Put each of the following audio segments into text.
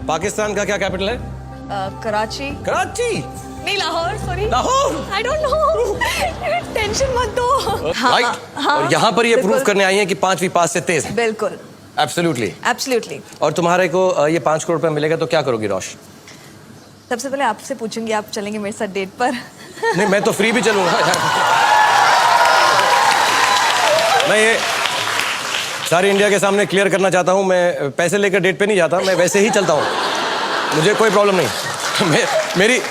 पाकिस्तान का क्या कैपिटल है? कराची। कराची नहीं, Lahore. Sorry, Lahore. I don't know, tension मत दो। राइट। और यहाँ पर ये प्रूफ करने आई है कि 5वीं पास से तेज है। बिल्कुल, एब्सोल्युटली एब्सोल्युटली। और तुम्हारे को ये 5 करोड़ रुपए मिलेगा तो क्या करोगी रोश? सबसे पहले आपसे पूछूंगी, आप चलेंगे मेरे साथ डेट पर? नहीं, मैं तो फ्री भी चलूंगा। मैं ये सारी इंडिया के सामने क्लियर करना चाहता हूँ, मैं पैसे लेकर डेट पे नहीं जाता, मैं वैसे ही चलता हूँ, मुझे कोई प्रॉब्लम नहीं।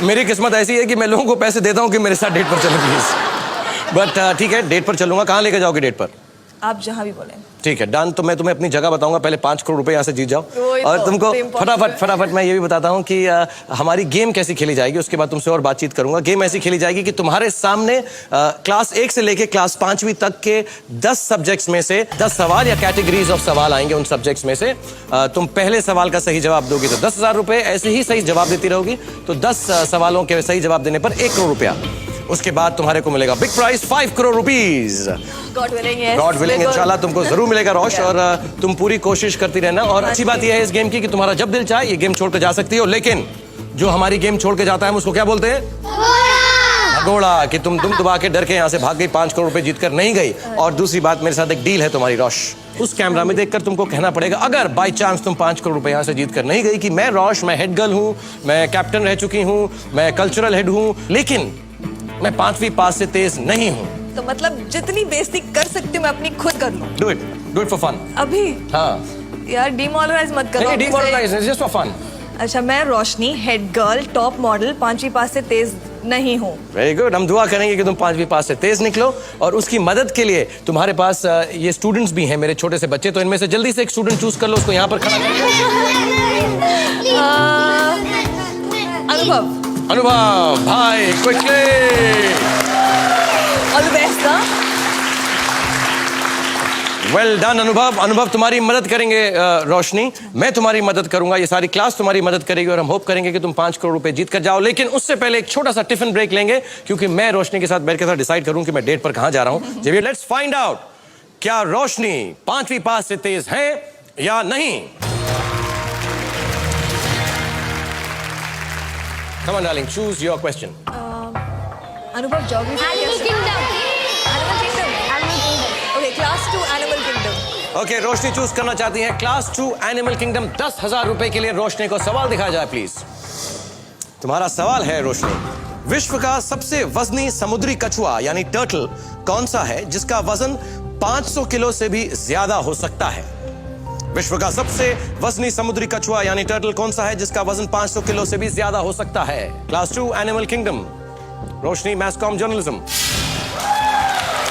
मेरी किस्मत ऐसी है कि मैं लोगों को पैसे देता हूँ कि मेरे साथ डेट पर चलो प्लीज। बट ठीक है, डेट पर चलूंगा। कहाँ लेकर जाओगे डेट पर? आप जहाँ भी बोलें। ठीक है, डन। तो मैं तुम्हें अपनी जगह बताऊंगा, पहले 5 करोड़ रुपए यहाँ से जीत जाओ और तुमको फटाफट मैं ये भी बताता हूँ कि हमारी गेम कैसी खेली जाएगी, उसके बाद तुमसे और बातचीत करूंगा। गेम ऐसी खेली जाएगी कि तुम्हारे सामने क्लास 1 से लेके क्लास 5वीं तक के 10 सब्जेक्ट्स में से 10 सवाल या कैटेगरीज ऑफ सवाल आएंगे। उन सब्जेक्ट्स में से तुम पहले सवाल का सही जवाब दोगी तो 10,000 रुपए, ऐसे ही सही जवाब देती रहोगी तो 10 सवालों के सही जवाब देने पर 1 करोड़ रुपया। उसके बाद तुम्हारे को मिलेगा big price 5 crore rupees. God willing इंशाल्लाह तुमको जरूर मिलेगा रोश। और तुम पूरी कोशिश करती रहना। और अच्छी बात यह है इस गेम की कि तुम्हारा जब दिल चाहे ये गेम छोड़ के जा सकती हो, लेकिन जो हमारी गेम छोड़ के जाता है उसको क्या बोलते हैं? भगोड़ा। कि तुम दबा के डर के यहाँ से भाग गई, 5 करोड़ रुपए जीत कर नहीं गई। और दूसरी बात, मेरे साथ एक डील है तुम्हारी रोश, उस कैमरा में देखकर तुमको कहना पड़ेगा, अगर बाय चांस तुम 5 करोड़ रुपए यहाँ से जीत कर नहीं गई, कि मैं रोश, मैं हेड गर्ल हूँ, मैं कैप्टन रह चुकी हूँ, मैं कल्चरल हेड हूँ, लेकिन मैं 5वीं पास से तेज नहीं हूँ। तो मतलब जितनी बेइज्जती कर सकती हूँ मैं अपनी खुद कर लूँ। Do it for fun. अभी? हाँ यार, डिमोरलाइज मत करो। नहीं, डिमोरलाइज नहीं, जस्ट फॉर फन। अच्छा, मैं Roshni, head girl, top model, 5वीं पास से तेज नहीं हूँ। Very good. हम दुआ करेंगे कि तुम 5वीं पास से तेज निकलो। और उसकी मदद के लिए तुम्हारे पास ये स्टूडेंट्स भी हैं, मेरे छोटे से बच्चे, तो इनमें से जल्दी से एक स्टूडेंट चूज कर लो, उसको यहाँ पर खड़ा कर लो। अनुभव भाई, quickly. All the best. Well done अनुभव तुम्हारी मदद करेंगे रोशनी, मैं तुम्हारी मदद करूंगा, ये सारी क्लास तुम्हारी मदद करेगी और हम होप करेंगे कि तुम 5 करोड़ रुपए जीत कर जाओ। लेकिन उससे पहले एक छोटा सा टिफिन ब्रेक लेंगे, क्योंकि मैं रोशनी के साथ बैठ के डिसाइड करूं कि मैं डेट पर कहां जा रहा हूं। जेवियर, लेट्स फाइंड आउट, क्या रोशनी 5वीं पास से तेज है या नहीं? Come on, darling, choose your question. अनुभव, geography Animal Kingdom. Animal Kingdom. Animal Kingdom. Okay, class 2 Animal Kingdom. Okay, रोशनी चूज करना चाहती है क्लास 2 एनिमल किंगडम। 10,000 रुपए के लिए रोशनी को सवाल दिखाया जाए प्लीज। तुम्हारा सवाल है रोशनी, विश्व का सबसे वजनी समुद्री कछुआ यानी टर्टल कौन सा है जिसका वजन 500 किलो से भी ज्यादा हो सकता है? विश्व का सबसे वजनी समुद्री कछुआ यानी टर्टल कौन सा है जिसका वजन 500 किलो से भी ज्यादा हो सकता है? क्लास 2 एनिमल किंगडम, रोशनी मैस कॉम जर्नलिज्म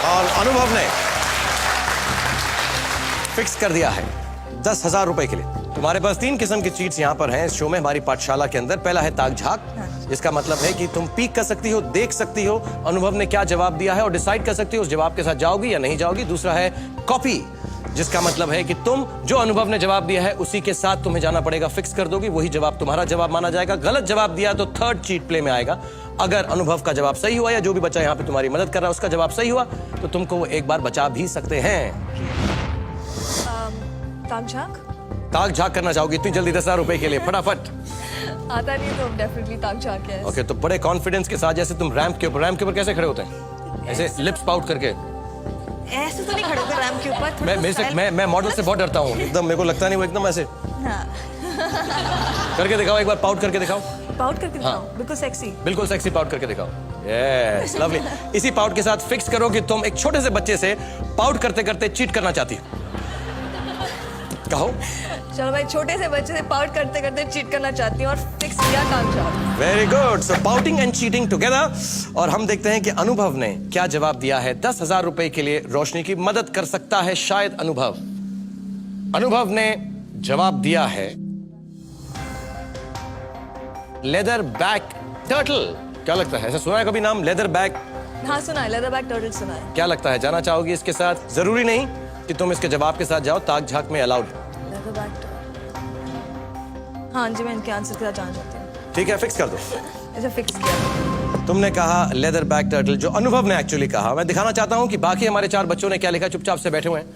और अनुभव ने फिक्स कर दिया है 10,000 रुपए के लिए। तुम्हारे पास 3 किस्म की चीट्स यहाँ पर हैं इस शो में, हमारी पाठशाला के अंदर। पहला है ताक झाक, जिसका मतलब है कि तुम पीक कर सकती हो, देख सकती हो अनुभव ने क्या जवाब दिया है और डिसाइड कर सकती हो उस जवाब के साथ जाओगी या नहीं जाओगी। दूसरा है कॉपी, जिसका मतलब है कि तुम जो अनुभव ने जवाब दिया है उसी के साथ तुम्हें जाना पड़ेगा, फिक्स कर दोगी, वही जवाब तुम्हारा जवाब माना जाएगा। गलत जवाब दिया तो 3rd चीट प्ले में आएगा। अगर अनुभव का जवाब सही हुआ या जो भी बच्चा यहाँ पे तुम्हारी मदद कर रहा है उसका जवाब सही हुआ तो तुमको वो एक बार बचा भी सकते हैं। ताक झाक करना चाहोगी इतनी जल्दी 10,000 रुपए के लिए? फटाफट। आता नहीं तो डेफिनेटली ताक झाक है। ओके, तो बड़े कॉन्फिडेंस के साथ, जैसे तुम रैंप के ऊपर कैसे खड़े होते हैं? ऐसे लिप्स पाउट करके? ऐसे तो नहीं खड़े होते रैंप के ऊपर। मैं मॉडल से बहुत डरता हूँ एकदम, मेरे को लगता नहीं वो एकदम ऐसे। हाँ। करके दिखाओ एक बार, पाउट करके दिखाओ। पाउट करके दिखाओ? बिल्कुल सेक्सी। बिल्कुल सेक्सी पाउट करके दिखाओ। Yes, lovely. इसी पाउट के साथ फिक्स करो कि तुम एक छोटे से बच्चे से पाउट करते करते चीट करना चाहती हो। कहो। चलो भाई, छोटे से बच्चे से पाउट करते करते चीट करना चाहती हूँ और फिक्स किया ताक झाक। Very good. So pouting and cheating together. और हम देखते हैं कि अनुभव ने क्या जवाब दिया है। 10,000 रुपए के लिए रोशनी की मदद कर सकता है शायद अनुभव। अनुभव ने जवाब दिया है लेदर बैक टर्टल। क्या लगता है, ऐसा सुना है कभी नाम लेदर बैक? हाँ सुना है, लेदर बैक टर्टल सुना है। क्या लगता है, जाना चाहोगी इसके साथ? जरूरी नहीं कि तुम इसके जवाब के साथ जाओ, ताक झाक में अलाउड। हाँ जी, मैं इनके आंसर के साथ जाना चाहती हूँ। ठीक है, फिक्स कर दो। अच्छा, फिक्स किया। तुमने कहा लेदर बैक टर्टल, जो अनुभव ने एक्चुअली कहा। मैं दिखाना चाहता हूं कि बाकी हमारे 4 बच्चों ने क्या लिखा, चुपचाप से बैठे हुए हैं।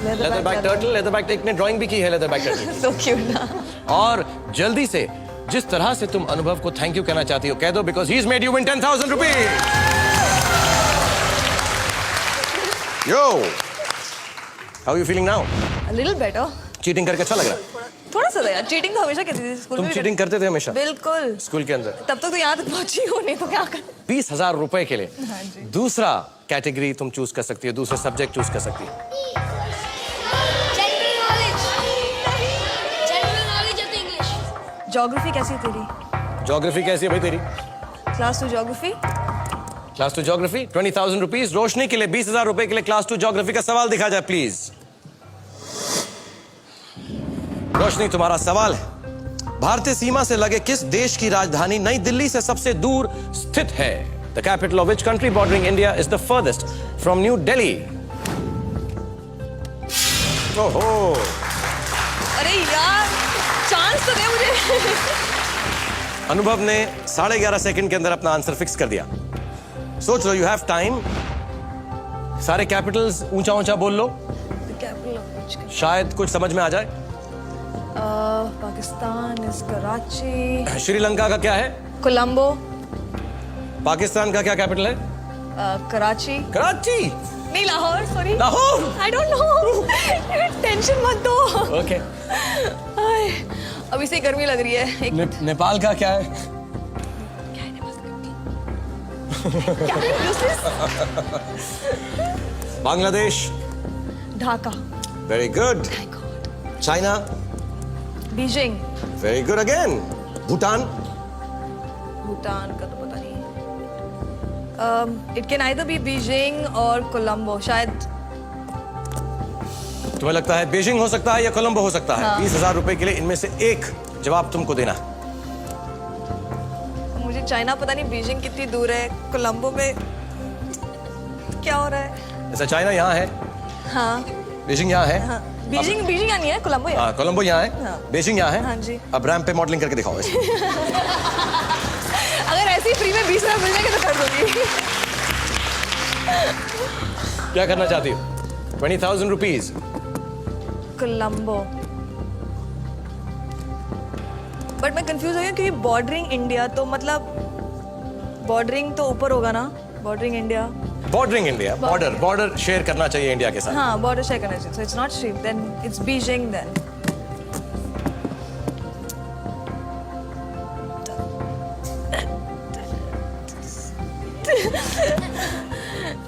Leather back turtle, leather back, एक ने ड्राइंग भी की है leather back turtle. So cute ना। और जल्दी से जिस तरह से तुम अनुभव को थैंक यू कहना चाहती हो कह दो, because he is made you win 10,000 rupees. Yo, how you feeling now? A little better। Cheating करके अच्छा लग रहा है? थोड़ा सा यार, चीटिंग तो हमेशा करती थी स्कूल तुम में। चीटिंग करते थे हमेशा बिल्कुल। स्कूल के अंदर? तब तक तो यहाँ तक पहुंची हो, नहीं तो क्या कर। 20,000 रुपए के लिए हाँ जी। दूसरा कैटेगरी तुम चूज कर सकती हो, दूसरा सब्जेक्ट चूज कर सकती हो। General knowledge of English. Geography कैसी है तेरी? ज्योग्राफी कैसी है भाई तेरी? Class 2 geography. Class 2 geography, 20,000 rupees. Roshni के लिए 20,000 रुपए के लिए क्लास 2 ज्योग्राफी का सवाल दिखा जाए प्लीज। रोशनी, तुम्हारा सवाल है, भारतीय सीमा से लगे किस देश की राजधानी नई दिल्ली से सबसे दूर स्थित है? The capital of which country bordering India is the farthest from new Delhi? ओहो, अरे यार, चांस तो दे मुझे। अनुभव ने 11.5 सेकंड के अंदर अपना आंसर फिक्स कर दिया। सोच लो, यू हैव टाइम। सारे कैपिटल्स ऊंचा ऊंचा बोल लो, कैपिटल ऑफ व्हिच कंट्री? शायद कुछ समझ में आ जाए। पाकिस्तान इज कराची। श्रीलंका का क्या है? कोलंबो। पाकिस्तान का क्या कैपिटल है? कराची। कराची? नहीं, Lahore, sorry. Lahore? I don't know. Tension मत दो। ओके। अभी से गर्मी लग रही है। एक नेपाल का क्या है? क्या है useless? Bangladesh? Dhaka. Very good. China? Beijing. Very good again. Bhutan? Bhutan का तो पता नहीं। It can either be Beijing और कोलंबो, शायद। तुम्हें लगता है बीजिंग हो सकता है या कोलंबो हो सकता है? हाँ। 20,000 रुपए के लिए इनमें से एक जवाब तुमको देना। मुझे चाइना पता नहीं बीजिंग कितनी दूर है, कोलंबो में क्या हो रहा है? ऐसा चाइना यहाँ है, हाँ बीजिंग यहाँ है। हाँ, बीजिंग यहाँ नहीं है, कोलंबो यहाँ। हाँ, कोलंबो यहाँ है, हाँ। बीजिंग यहाँ है। हाँ जी। अब रैंप पे मॉडलिंग करके दिखाओ इसे। अगर ऐसे ही फ्री में 20,000 मिल जाएंगे तो कर दूंगी। क्या करना चाहती हो? 20,000 रुपीज। कोलंबो। बट मैं कंफ्यूज हो गई क्योंकि बॉर्डरिंग इंडिया तो मतलब बॉर्डरिंग तो ऊपर होगा ना, bordering India. Bordering India, border share करना चाहिए इंडिया के साथ। हाँ, बॉर्डर शेयर करना चाहिए। So it's not Sri, then it's Beijing then.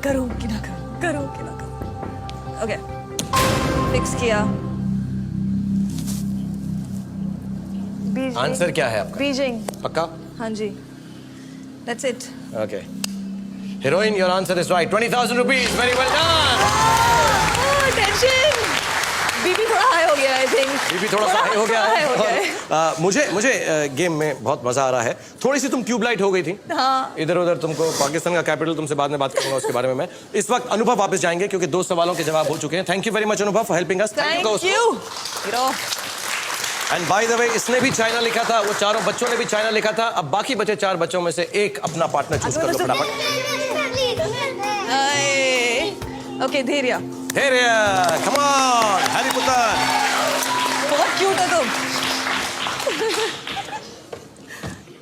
करूँ कि ना करूँ, करूँ कि ना करूँ। ओके, फिक्स किया। बीजिंग। आंसर क्या है आपका? बीजिंग। पक्का? हाँ जी, that's it. Okay. Heroine, your answer is right. 20,000 rupees. Very well done. Tension. BP थोड़ा हाई हो गया, आई थिंक। बीपी थोड़ा सा हाई हो गया high हो गया है। है। मुझे गेम में बहुत मजा आ रहा है। थोड़ी सी तुम ट्यूबलाइट हो गई थी। हाँ। इधर उधर तुमको पाकिस्तान का कैपिटल तुमसे बाद में बात करूंगा उसके बारे में मैं। इस वक्त अनुभव वापस जाएंगे क्योंकि 2 सवालों के जवाब हो चुके हैं। थैंक यू वेरी मच अनुभव for helping us. Thank you. And by the way, इसने भी चाइना लिखा था, वो चारों बच्चों ने भी चाइना लिखा था। अब बाकी बचे 4 बच्चों में से एक अपना पार्टनर चूज कर लो फटाफट। ओके, धैर्य। धैर्य, कम ऑन, हैरी पॉटर। बहुत क्यूट है तुम।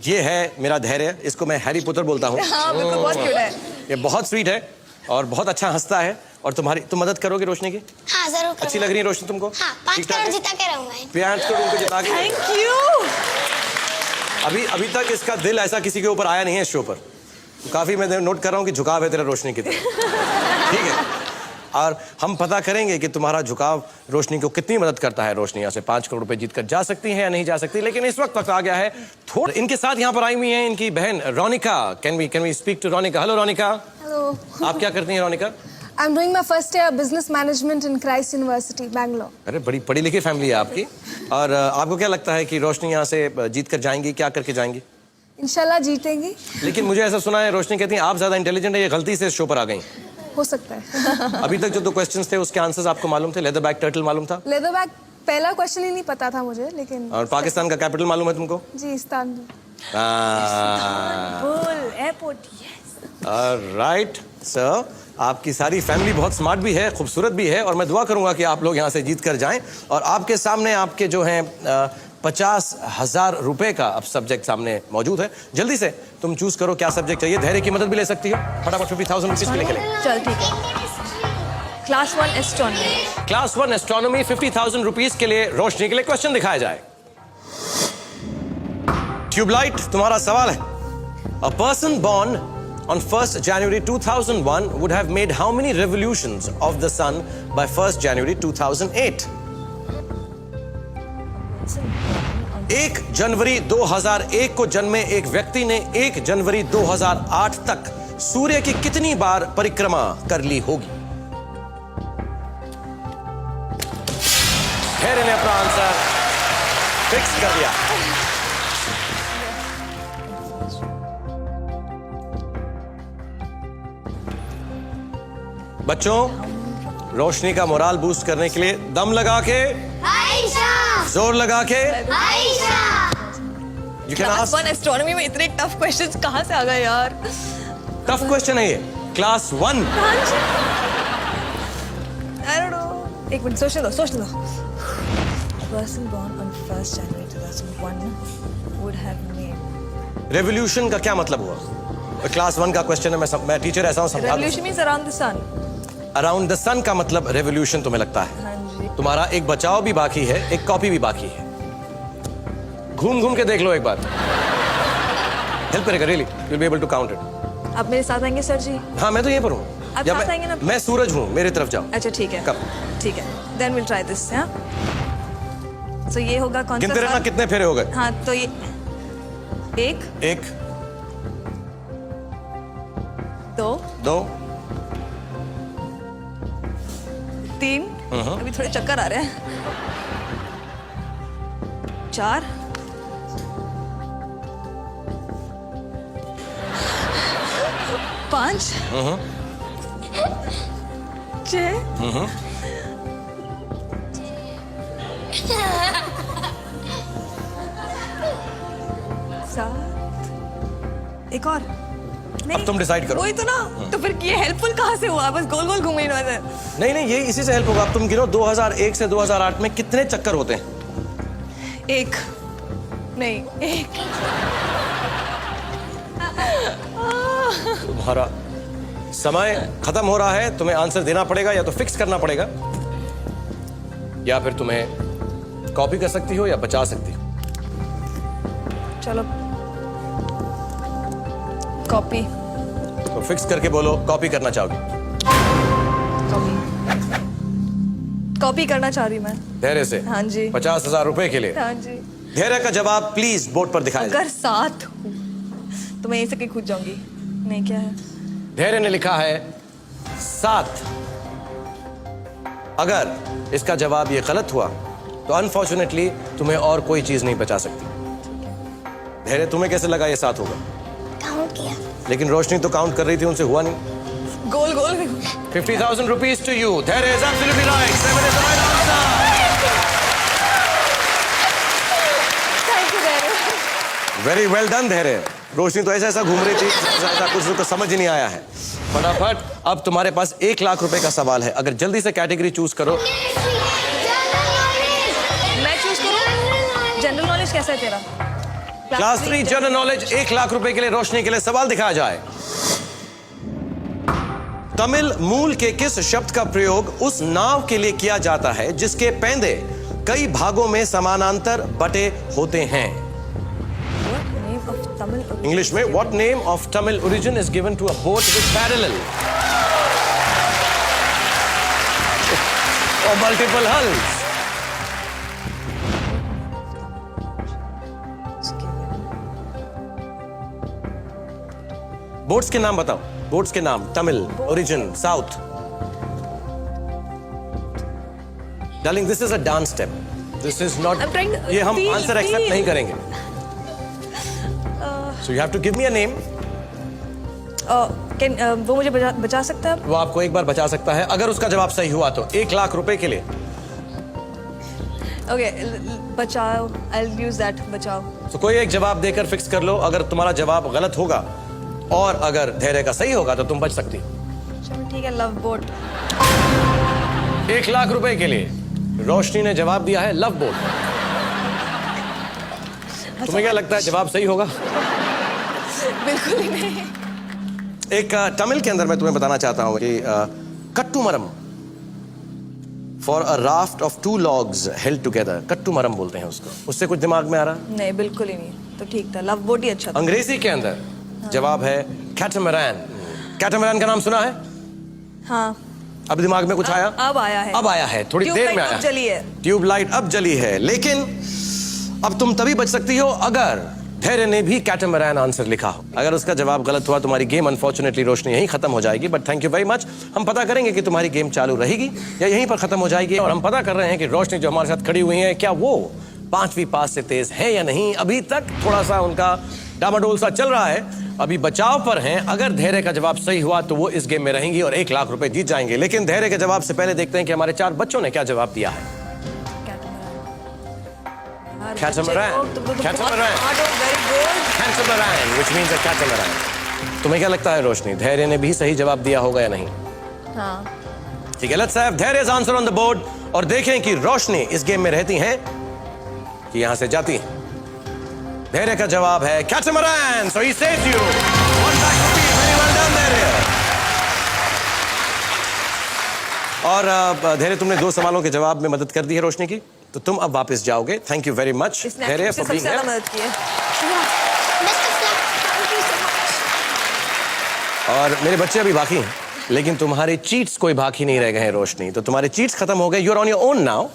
ये है मेरा धैर्य, इसको मैं हैरी पॉटर बोलता हूँ। हाँ, बिल्कुल, बहुत क्यूट है। ये बहुत स्वीट है और बहुत अच्छा हंसता है। और तुम मदद करोगे रोशनी की? हाँ जरूर करूंगा। अच्छी लग रही है रोशनी तुमको? हाँ, 5 ठीक ठाक करोड़ है? जिता के रहूंगा। 5 करोड़ उनको जिता के। Thank you. अभी तक इसका दिल ऐसा किसी के ऊपर आया नहीं है इस शो पर। काफी मैं नोट कर रहा हूँ कि झुकाव है तेरा रोशनी की तरफ। ठीक है, और हम पता करेंगे कि तुम्हारा झुकाव रोशनी को कितनी मदद करता है। रोशनी यहाँ से 5 करोड़ रुपए जीत कर जा सकती है या नहीं जा सकती, लेकिन इस वक्त आ गया है थोड़ा। इनके साथ यहाँ पर आई हुई है इनकी बहन Ronika. Can we speak to Ronika? Hello Ronika. Hello. आप क्या करती हैं Ronika? I'm doing my first year business management in Christ University, Bangalore. अरे बड़ी पढ़ी लिखी फैमिली है आपकी। और आपको क्या लगता है कि रोशनी यहाँ से जीत कर जाएंगी? क्या करके जाएंगी? इंशाल्लाह जीतेंगी। लेकिन मुझे ऐसा सुना है, रोशनी कहती है आप ज्यादा इंटेलिजेंट है, ये गलती से इस शो पर आ गई। हो सकता है। अभी तक जो 2 क्वेश्चंस थे उसके आंसर्स आपको मालूम थे? लेदर बैक टर्टल मालूम था? लेदरबैक पहला क्वेश्चन ही नहीं पता था मुझे, लेकिन और पाकिस्तान का कैपिटल मालूम है तुमको? जी Istanbul. Airport, yes. Right sir, आपकी सारी फैमिली बहुत स्मार्ट भी है, खूबसूरत भी है, और मैं दुआ करूंगा कि आप लोग यहाँ से जीत कर जाएं। और आपके सामने आपके जो हैं 50,000 रुपए का अब सब्जेक्ट सामने मौजूद है। जल्दी से तुम चूज करो क्या सब्जेक्ट चाहिए। धैर्य की मदद भी ले सकती हो। फटाफट 50,000 रुपीज के लिए खेलें। चल ठीक है। Class 1 astronomy. Class 1 astronomy 50,000 rupees के लिए रोशनी के लिए क्वेश्चन दिखाया जाए। ट्यूबलाइट, तुम्हारा सवाल है। A person born on 1st January 2001 would have made how many revolutions of the sun by 1st January 2008? 1 जनवरी 2001 को जन्मे एक व्यक्ति ने 1 जनवरी 2008 तक सूर्य की कितनी बार परिक्रमा कर ली होगी? धैर्य ने अपना आंसर फिक्स कर दिया। बच्चों, रोशनी का मोराल बूस्ट करने के लिए दम लगा के, जोर लगा के, you can class ask. 1 astronomy में इतने टफ क्वेश्चंस कहाँ से आ गए यार? टफ क्वेश्चन है ये। क्लास 1। I don't know. एक मिनट सोचने दो। Person born on 1st January 2001 would have made. Revolution का क्या मतलब हुआ? क्लास 1 का क्वेश्चन है। मैं टीचर ऐसा हूं, समझा। Revolution means around the sun. Around the sun का मतलब रेवोल्यूशन तुम्हें लगता है? हाँ जी। तुम्हारा एक बचाव भी बाकी है, एक कॉपी भी बाकी है। घूम घूम के देख लो एक बार। हेल्प करेगा really. You will be able to count it. आप मेरे साथ आएंगे सर जी? हाँ, मैं तो यहीं पर हूँ। आप या साथ आएंगे ना? मैं सूरज हूँ, मेरी तरफ जाओ। अच्छा ठीक है। कब? ठीक है। Then we'll try this. हाँ? So ये होगा कौन सा गिनते रहना साल? कितने फेरे हो गए। हाँ तो ये एक, 2, 2, 3, अभी थोड़े चक्कर आ रहे हैं, 4, 5, 6, 7, एक और नहीं। अब तुम डिसाइड करो। वही तो ना। तो फिर ये हेल्पफुल कहाँ से हुआ? बस गोल गोल घूमे इन्होंने। नहीं, ये इसी से हेल्प होगा। अब तुम गिनो 2001 से 2008 में कितने चक्कर होते हैं? एक नहीं, एक। तुम्हारा समय खत्म हो रहा है। तुम्हें आंसर देना पड़ेगा, या तो फिक्स करना पड़ेगा, या फिर तुम्हें कॉपी कर सकती हो या बचा सकती हो। चलो कॉपी। तो फिक्स करके बोलो, कॉपी करना चाहोगे? कॉपी करना चाह रही मैं। धैर्य से? हाँ जी। 50,000 रुपए के लिए। हाँ जी। धैर्य का जवाब प्लीज बोर्ड पर दिखाया जाए। अगर 7 हूँ तो मैं यहीं से कहीं कूद जाऊंगी। नहीं, क्या है? धैर्य ने लिखा है 7। अगर इसका जवाब ये गलत हुआ तो अनफॉर्चुनेटली तुम्हें और कोई चीज नहीं बचा सकती। धैर्य, तुम्हें कैसे लगा ये 7 होगा? काउंट किया। लेकिन रोशनी तो काउंट कर रही थी, उनसे हुआ नहीं। गोल गोल। 50,000 rupees to you. Dhैर्य is absolutely right. 7 is the right answer. Thank you धैर्य। Very well done, धैर्य। रोशनी तो ऐसा घूम रही थी, ऐसा कुछ उसको समझ ही नहीं आया है। फटाफट अब तुम्हारे पास 1 लाख रुपए का सवाल है। अगर जल्दी से कैटेगरी चूज करो। मैं चूज करूँ? जनरल नॉलेज कैसा है तेरा? क्लास 3 जनरल नॉलेज 1 लाख रुपए के लिए रोशनी के लिए सवाल दिखाया जाए। तमिल मूल के किस शब्द का प्रयोग उस नाव के लिए किया जाता है जिसके पैंदे कई भागों में समानांतर बटे होते हैं? इंग्लिश में what name of Tamil origin is given to a boat with parallel or multiple hulls? Boats के नाम बताओ। बोट्स के नाम, Tamil origin, south. Darling, this is a dance step. This is not. ये हम आंसर एक्सेप्ट नहीं करेंगे। So you have to give me a name. वो मुझे बचा सकता है? वो आपको एक बार बचा सकता है अगर उसका जवाब सही हुआ तो 1 लाख रुपए के लिए। ओके, बचाओ। आई विल यूज दैट, बचाओ। तो कोई एक जवाब देकर फिक्स कर लो। अगर तुम्हारा जवाब गलत होगा और अगर धैर्य का सही होगा तो तुम बच सकती। चलो ठीक है, लव बोट। 1 लाख रुपए के लिए रोशनी ने जवाब दिया है लव बोट। तुम्हें क्या लगता है जवाब सही होगा? बिल्कुल ही नहीं। एक तमिल के अंदर मैं तुम्हें बताना चाहता हूं कि kattumaram for a raft of 2 logs held together, kattumaram बोलते हैं उसको। उससे कुछ दिमाग में आ रहा? नहीं, बिल्कुल ही नहीं। तो ठीक था, लव बोट ही अच्छा था। अंग्रेजी के अंदर जवाब है कैटमरान। कैटमरान का नाम सुना है? हाँ, अब दिमाग में कुछ आया? अब आया है। अब आया है, थोड़ी देर में आया। जली है। ट्यूबलाइट अब जली है, लेकिन अब तुम तभी बच सकती हो अगर धैर्य ने भी कैटमरान आंसर लिखा हो। अगर उसका जवाब गलत हुआ तुम्हारी गेम अनफॉर्चुनेटली रोशनी यहीं खत्म हो जाएगी। But thank you very much. हम पता करेंगे कि तुम्हारी गेम चालू रहेगी या यहीं पर खत्म हो जाएगी। और हम पता कर रहे हैं कि रोशनी जो हमारे साथ खड़ी हुई है, क्या वो 5वीं पास से तेज है या नहीं। अभी तक थोड़ा सा उनका डामाडोल सा चल रहा है, अभी बचाव पर हैं। अगर धैर्य का जवाब सही हुआ तो वो इस गेम में रहेंगी और 1 लाख रुपए जीत जाएंगे। लेकिन धैर्य के जवाब से पहले देखते हैं कि हमारे 4 बच्चों ने क्या जवाब दिया है। Catamaran. Catamaran. Catamaran, which means a catamaran. तुम्हें क्या लगता है रोशनी, धैर्य ने भी सही जवाब दिया होगा या नहीं? हाँ। ठीक है, let's have Dhairya's answer on the board और देखें कि रोशनी इस गेम में रहती हैं कि यहां से जाती हैं। धैर्य का जवाब है catamaran, so he saves you 1 lakh rupees. Very well done, धैर्य। और धैर्य, तुमने 2 सवालों के जवाब में मदद कर दी है रोशनी की, तो तुम अब वापस जाओगे। थैंक यू वेरी मच धैर्य फॉर बीइंग हियर। मदद की है। और मेरे बच्चे अभी बाकी हैं, लेकिन तुम्हारे चीट्स कोई बाकी नहीं रह गए हैं रोशनी। तो तुम्हारे चीट्स खत्म हो गए। You are on your own now.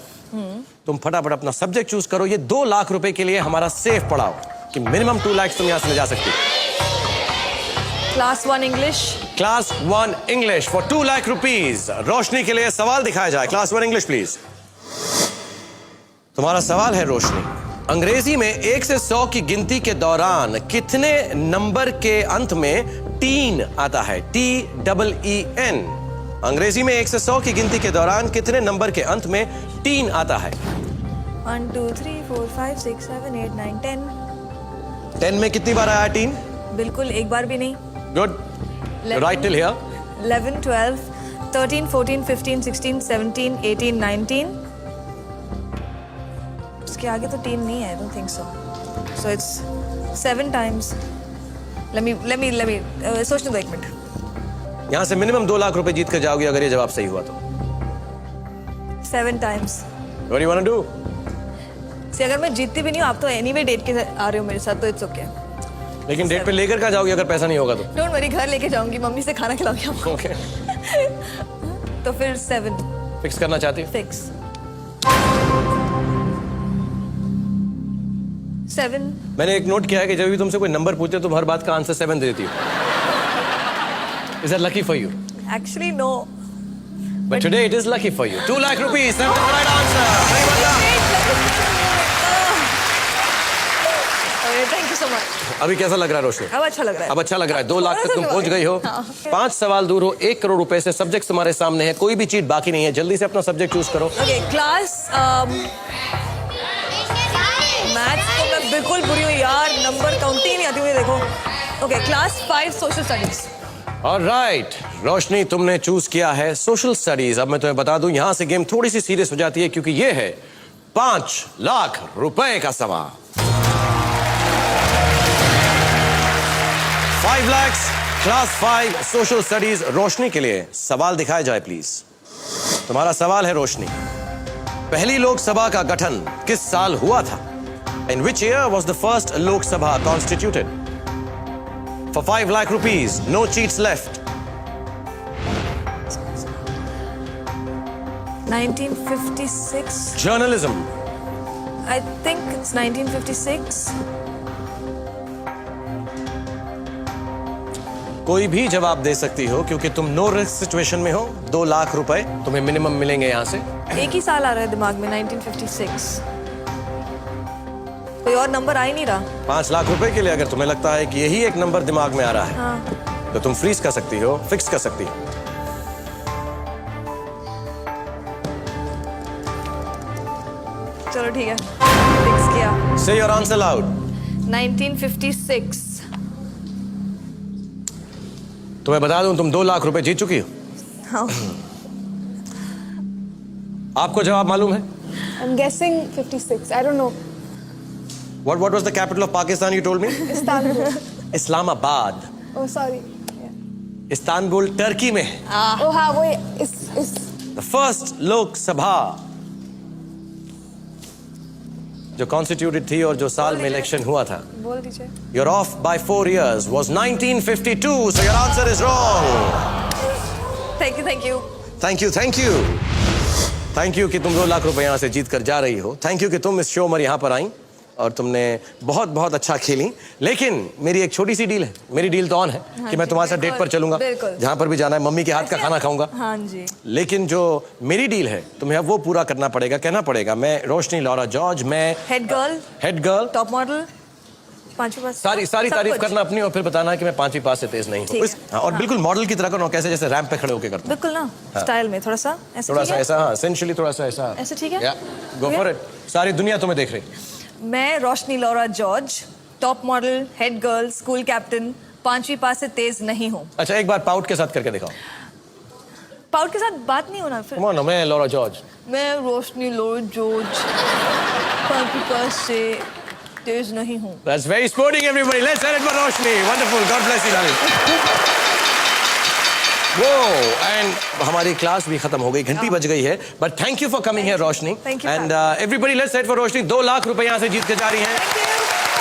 तुम फटाफट अपना सब्जेक्ट चूज करो। ये 2 लाख रुपए के लिए हमारा सेफ पड़ाओ कि मिनिमम 2 लाख तुम यहां से ले जा सकती। Class 1 English. Class 1 English for 2 lakh rupees. Roshni के लिए सवाल दिखाया जाए। Class 1 English please. तुम्हारा सवाल है रोशनी, अंग्रेजी में 1 से 100 की गिनती के दौरान कितने नंबर के अंत में टीन आता है? TEEN। अंग्रेजी में 1 से 100 की गिनती के दौरान कितने नंबर के अंत में टीन आता है? 1 2 3 4 5 6 7 8 9 10। 10 में कितनी बार आया टीन? बिल्कुल एक बार भी नहीं। Good, right till here. 11 12 13 14 15 16 17 18 19। उसके आगे तो 10 नहीं है। I don't think so. So it's 7 times. Let me सोचने दो 1 मिनट। यहां से मिनिमम 2 लाख रुपए जीत कर जाओगे अगर ये जवाब सही हुआ तो। 7 times. What do you want to do? See, अगर मैं जीतती भी नहीं हूँ, आप तो anyway डेट के आ रहे हो मेरे साथ, तो इट्स ओके। लेकिन डेट पे लेकर कहाँ जाओगे अगर पैसा नहीं होगा तो? डोंट वरी, घर लेके जाऊंगी, मम्मी से खाना खिलाऊंगी आपको। ओके, तो फिर 7 फिक्स करना चाहती हो? फिक्स। 7। मैंने एक नोट किया है कि जब भी तुमसे कोई नंबर पूछते हो तुम हर बात का आंसर 7 दे देती हो। Is that lucky for you? Actually no. But today it is lucky for you. 2 lakh rupees. That's the right answer. Very well done. Okay, thank you so much. अभी कैसा लग रहा है रोशनी? अब अच्छा लग रहा है। अब अच्छा लग रहा है। 2 लाख तक तुम पहुंच गई हो। हाँ। 5 सवाल दूर हो 1 करोड़ रुपए से। सब्जेक्ट तुम्हारे सामने है, कोई भी चीट बाकी नहीं है। जल्दी से अपना सब्जेक्ट चूज करो। Okay, क्लास मैथ्स तो मैं बिल्कुल बुरी हूँ यार, नंबर काउंट ही नहीं आती मुझे, देखो। Okay, class 5 social studies. Alright, Roshni तुमने चूज किया है सोशल स्टडीज। अब मैं तुम्हें बता दूं यहां से गेम थोड़ी सी सीरियस हो जाती है क्योंकि ये है 5 लाख रुपए का सवाल। 5 lakhs, क्लास 5 सोशल स्टडीज। रोशनी के लिए सवाल दिखाया जाए प्लीज। तुम्हारा सवाल है रोशनी, पहली लोकसभा का गठन किस साल हुआ था? In which year was the first Lok Sabha constituted? For 5 lakh rupees, no cheats left. 1956. Journalism. I think it's 1956. कोई भी जवाब दे सकती हो क्योंकि तुम नो रिस्क सिचुएशन में हो। 2 लाख रुपए तुम्हें मिनिमम मिलेंगे यहाँ से। एक ही साल आ रहा है दिमाग में, 1956। कोई और नंबर आ ही नहीं रहा। 5 लाख रुपए के लिए अगर तुम्हें लगता है कि यही एक नंबर दिमाग में आ रहा है, हाँ। तो तुम फ्रीज कर सकती हो, फिक्स कर सकती हो। चलो ठीक है, फिक्स किया। Say your answer loud. 1956। तुम्हें बता दूं तुम 2 लाख रुपए जीत चुकी हो। हाँ आपको जवाब मालूम है? I'm guessing 56. I don't know. What was the capital of Pakistan you told me? Istanbul. Islamabad. Oh, sorry. Istanbul Turkey में है। Oh, हाँ वो इस The first लोकसभा जो कॉन्स्टिट्यूटेड थी और जो साल में इलेक्शन हुआ था, बोल दीजिए। you're off by 4 years, was 1952, so your answer is wrong. Thank you thank you. Thank you, thank you, thank you कि तुम 2 लाख रुपए यहाँ से जीत कर जा रही हो। थैंक यू कि तुम इस शो में यहाँ पर आई और तुमने बहुत बहुत अच्छा खेली। लेकिन मेरी एक छोटी सी डील है। मेरी डील तो ऑन है कि मैं तुम्हारे साथ डेट पर चलूंगा, बिल्कुल। जहाँ पर भी जाना है, मम्मी के हाथ का खाना खाऊंगा। हाँ जी। लेकिन जो मेरी डील है तुम्हें अब वो पूरा करना पड़ेगा, कहना पड़ेगा मैं रोशनी लौरा जॉर्ज, मैं हेड गर्ल, टॉप मॉडल, 5वीं पास, सारी सब तारीफ कुछ। करना अपनी और फिर बताना कि मैं 5वीं पास से तेज नहीं ठीक हूँ। है। हाँ, और हाँ। बिल्कुल मॉडल की तरह करो, कैसे जैसे रैंप पे खड़े होकर करते हैं। बिल्कुल ना, स्टाइल में थोड़ा सा ऐसे। थोड़ा ठीक सा है? ऐसा, हाँ, सेंशुअली थोड़ा सा ऐसा। ऐसे ठीक है? Go for it. सारी दुनिया तुम्हें देख रही। मैं Roshni Laura George, top model, head girl, school captain, 5वीं पास से तेज नहीं हूँ। अच्छा, एक बार पाउट के साथ करके दिखाओ। पाउट के साथ बात नहीं होना फिर। Come on, मैं लौरा जॉर्ज। मैं रोशनी लौरा जॉर्ज, 5वीं पास से तेज नहीं हूँ। That's very sporting, everybody. Let's hear it for Roshni. Wonderful. God bless you, darling. Whoa, and हमारी क्लास भी खत्म हो गई, घंटी बज गई है. But thank you for coming here, Roshni. Thank you. And everybody, let's hear it for Roshni. 2 lakh रुपए यहाँ से जीत के जा रही हैं. Thank you.